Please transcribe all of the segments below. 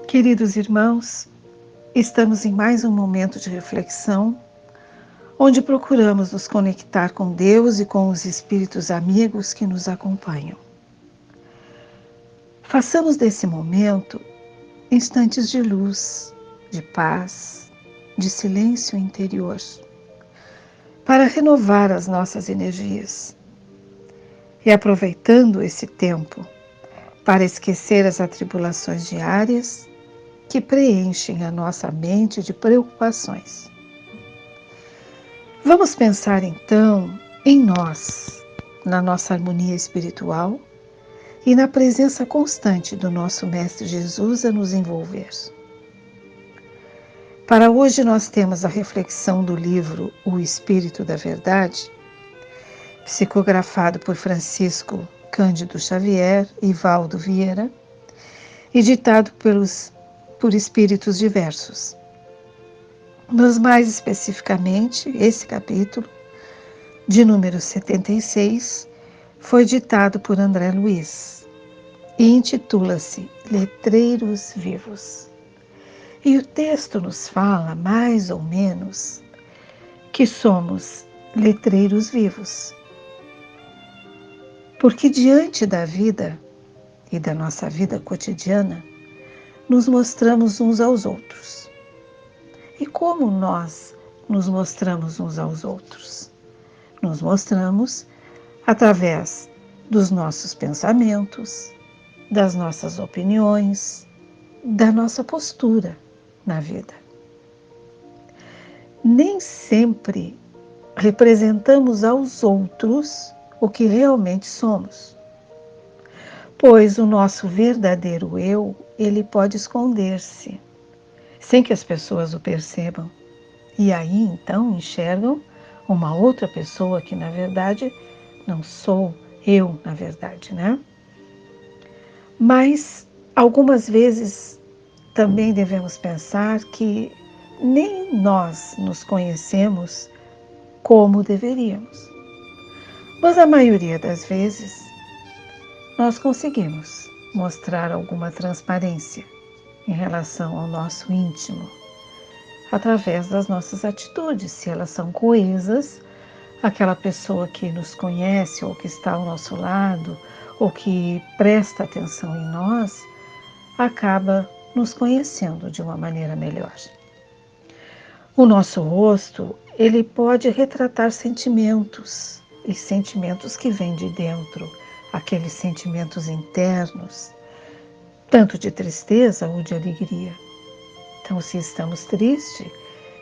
Queridos irmãos, estamos em mais um momento de reflexão, onde procuramos nos conectar com Deus e com os espíritos amigos que nos acompanham. Façamos desse momento instantes de luz, de paz, de silêncio interior, para renovar as nossas energias. E aproveitando esse tempo para esquecer as atribulações diárias que preenchem a nossa mente de preocupações. Vamos pensar então em nós, na nossa harmonia espiritual e na presença constante do nosso Mestre Jesus a nos envolver. Para hoje nós temos a reflexão do livro O Espírito da Verdade, psicografado por Francisco Cândido Xavier e Valdo Vieira, e ditado por espíritos diversos. Mas mais especificamente, esse capítulo, de número 76, foi ditado por André Luiz e intitula-se Letreiros Vivos. E o texto nos fala, mais ou menos, que somos letreiros vivos. Porque diante da vida e da nossa vida cotidiana, nos mostramos uns aos outros. E como nós nos mostramos uns aos outros? Nos mostramos através dos nossos pensamentos, das nossas opiniões, da nossa postura na vida. Nem sempre representamos aos outros o que realmente somos, pois o nosso verdadeiro eu, ele pode esconder-se, sem que as pessoas o percebam. E aí, então, enxergam uma outra pessoa que, na verdade, não sou eu, na verdade, né? Mas, algumas vezes, também devemos pensar que nem nós nos conhecemos como deveríamos. Mas, a maioria das vezes, nós conseguimos mostrar alguma transparência em relação ao nosso íntimo, através das nossas atitudes, se elas são coesas, aquela pessoa que nos conhece ou que está ao nosso lado ou que presta atenção em nós, acaba nos conhecendo de uma maneira melhor. O nosso rosto, ele pode retratar sentimentos, e sentimentos que vêm de dentro, aqueles sentimentos internos, tanto de tristeza ou de alegria. Então, se estamos tristes,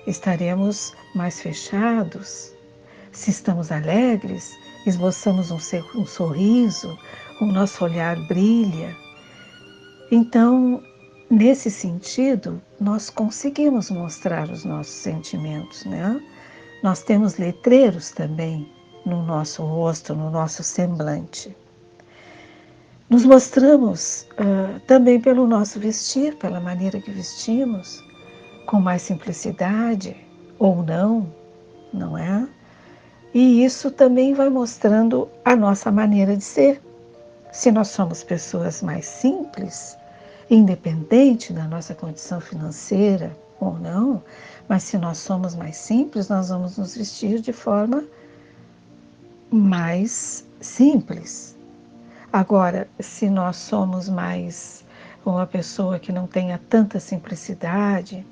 estaremos mais fechados. Se estamos alegres, esboçamos um sorriso, o nosso olhar brilha. Então, nesse sentido, nós conseguimos mostrar os nossos sentimentos, né? Nós temos letreiros também no nosso rosto, no nosso semblante. Nos mostramos também pelo nosso vestir, pela maneira que vestimos, com mais simplicidade ou não, não é? E isso também vai mostrando a nossa maneira de ser. Se nós somos pessoas mais simples, independente da nossa condição financeira ou não, mas se nós somos mais simples, nós vamos nos vestir de forma mais simples. Agora, se nós somos mais uma pessoa que não tenha tanta simplicidade,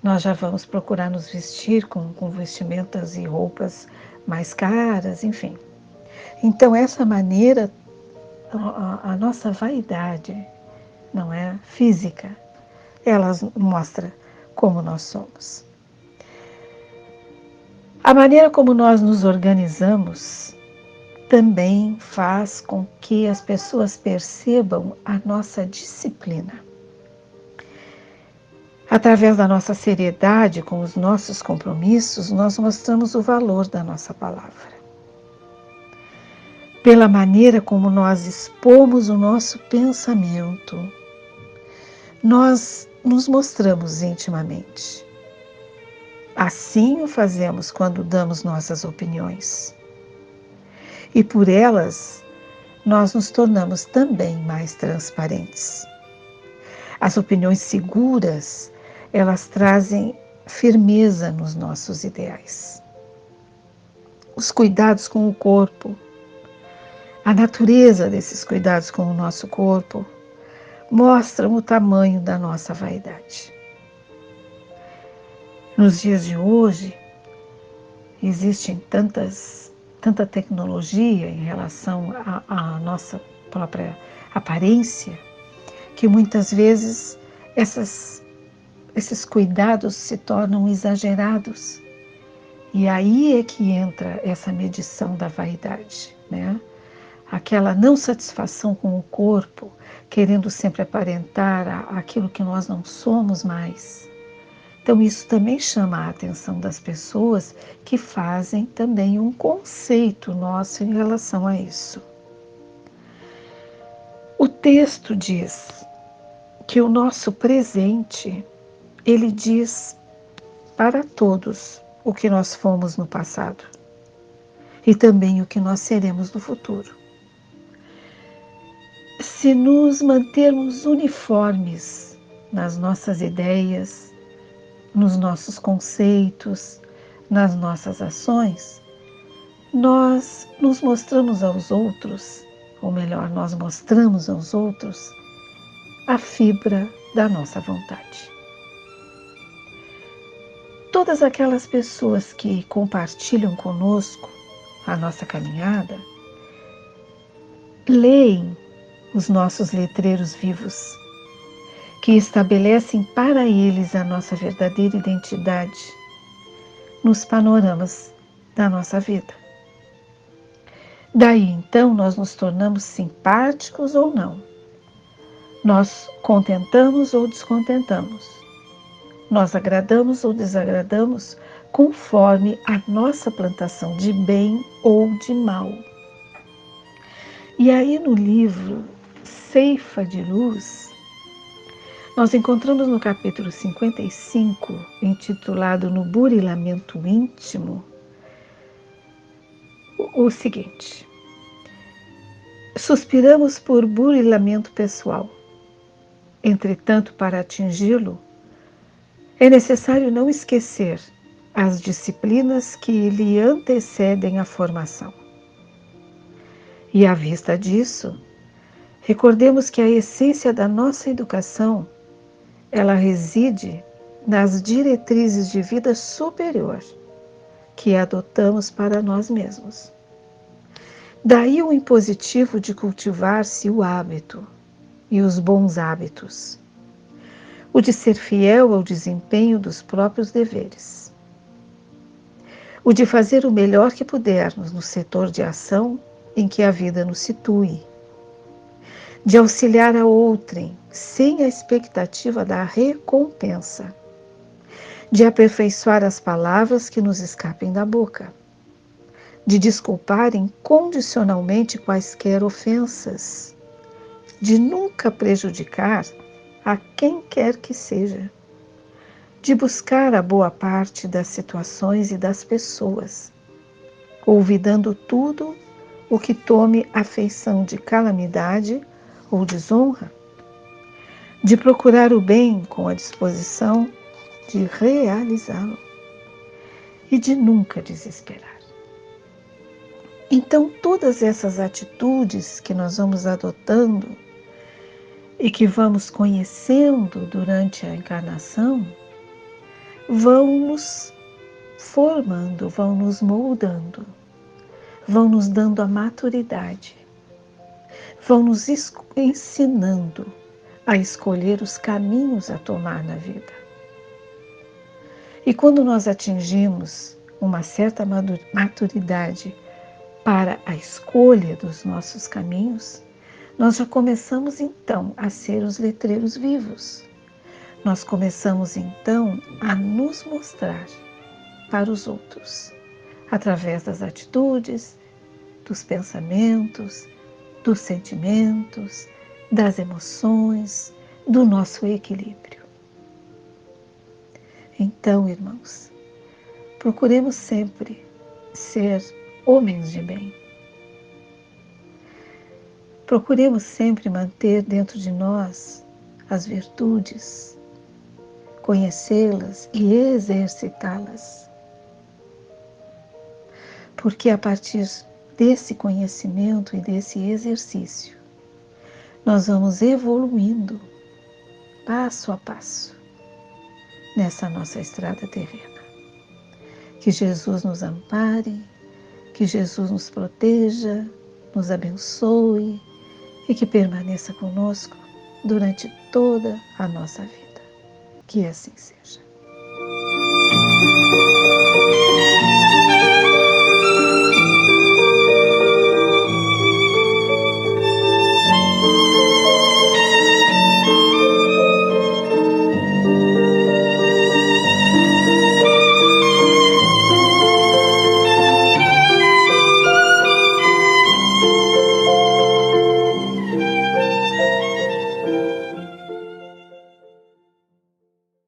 nós já vamos procurar nos vestir com vestimentas e roupas mais caras, enfim. Então, essa maneira, a nossa vaidade, não é? Física, ela mostra como nós somos. A maneira como nós nos organizamos também faz com que as pessoas percebam a nossa disciplina. Através da nossa seriedade com os nossos compromissos, nós mostramos o valor da nossa palavra. Pela maneira como nós expomos o nosso pensamento, nós nos mostramos intimamente. Assim o fazemos quando damos nossas opiniões. E por elas, nós nos tornamos também mais transparentes. As opiniões seguras, elas trazem firmeza nos nossos ideais. Os cuidados com o corpo, a natureza desses cuidados com o nosso corpo, mostram o tamanho da nossa vaidade. Nos dias de hoje, existem tanta tecnologia em relação à nossa própria aparência, que muitas vezes esses cuidados se tornam exagerados. E aí é que entra essa medição da vaidade, né? Aquela não satisfação com o corpo, querendo sempre aparentar aquilo que nós não somos mais. Então isso também chama a atenção das pessoas que fazem também um conceito nosso em relação a isso. O texto diz que o nosso presente, ele diz para todos o que nós fomos no passado e também o que nós seremos no futuro. Se nos mantermos uniformes nas nossas ideias, nos nossos conceitos, nas nossas ações, nós nos mostramos aos outros, ou melhor, nós mostramos aos outros a fibra da nossa vontade. Todas aquelas pessoas que compartilham conosco a nossa caminhada, leem os nossos letreiros vivos, que estabelecem para eles a nossa verdadeira identidade nos panoramas da nossa vida. Daí então nós nos tornamos simpáticos ou não, nós contentamos ou descontentamos, nós agradamos ou desagradamos conforme a nossa plantação de bem ou de mal. E aí no livro Ceifa de Luz, nós encontramos no capítulo 55, intitulado No Burilamento Íntimo, o seguinte: suspiramos por burilamento pessoal. Entretanto, para atingi-lo, é necessário não esquecer as disciplinas que lhe antecedem a formação. E à vista disso, recordemos que a essência da nossa educação, ela reside nas diretrizes de vida superior que adotamos para nós mesmos. Daí o impositivo de cultivar-se o hábito e os bons hábitos, o de ser fiel ao desempenho dos próprios deveres, o de fazer o melhor que pudermos no setor de ação em que a vida nos situe, de auxiliar a outrem sem a expectativa da recompensa, de aperfeiçoar as palavras que nos escapem da boca, de desculpar incondicionalmente quaisquer ofensas, de nunca prejudicar a quem quer que seja, de buscar a boa parte das situações e das pessoas, olvidando tudo o que tome a feição de calamidade ou desonra, de procurar o bem com a disposição de realizá-lo e de nunca desesperar. Então, todas essas atitudes que nós vamos adotando e que vamos conhecendo durante a encarnação, vão nos formando, vão nos moldando, vão nos dando a maturidade, vão nos ensinando a escolher os caminhos a tomar na vida. E quando nós atingimos uma certa maturidade para a escolha dos nossos caminhos, nós já começamos então a ser os letreiros vivos. Nós começamos então a nos mostrar para os outros, através das atitudes, dos pensamentos, dos sentimentos, das emoções, do nosso equilíbrio. Então, irmãos, procuremos sempre ser homens de bem. Procuremos sempre manter dentro de nós as virtudes, conhecê-las e exercitá-las. Porque a partir desse conhecimento e desse exercício, nós vamos evoluindo passo a passo nessa nossa estrada terrena. Que Jesus nos ampare, que Jesus nos proteja, nos abençoe e que permaneça conosco durante toda a nossa vida. Que assim seja.